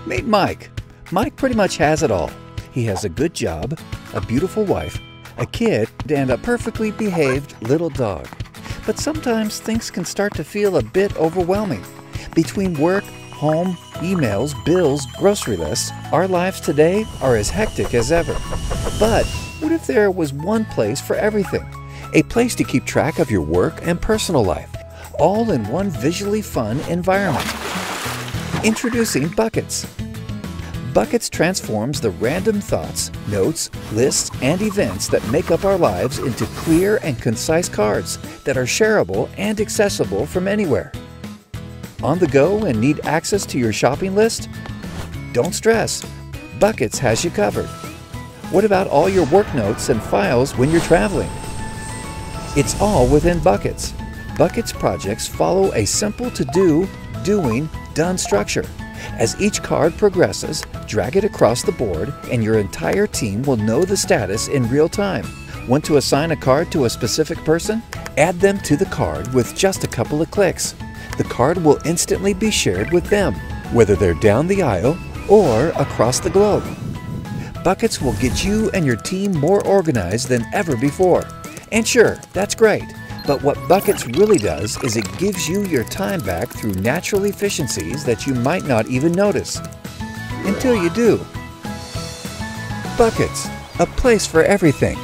Meet Mike. Mike pretty much has it all. He has a good job, a beautiful wife, a kid, and a perfectly behaved little dog. But sometimes things can start to feel a bit overwhelming. Between work, home, emails, bills, grocery lists, our lives today are as hectic as ever. But what if there was one place for everything? A place to keep track of your work and personal life, all in one visually fun environment. Introducing Buckets. Buckets transforms the random thoughts, notes, lists, and events that make up our lives into clear and concise cards that are shareable and accessible from anywhere. On the go and need access to your shopping list? Don't stress. Buckets has you covered. What about all your work notes and files when you're traveling? It's all within Buckets. Buckets projects follow a simple to-do, doing, done structure. As each card progresses, drag it across the board and your entire team will know the status in real time. Want to assign a card to a specific person? Add them to the card with just a couple of clicks. The card will instantly be shared with them, whether they're down the aisle or across the globe. Buckets will get you and your team more organized than ever before. And sure, that's great. But what Buckets really does is it gives you your time back through natural efficiencies that you might not even notice. Until you do. Buckets, a place for everything.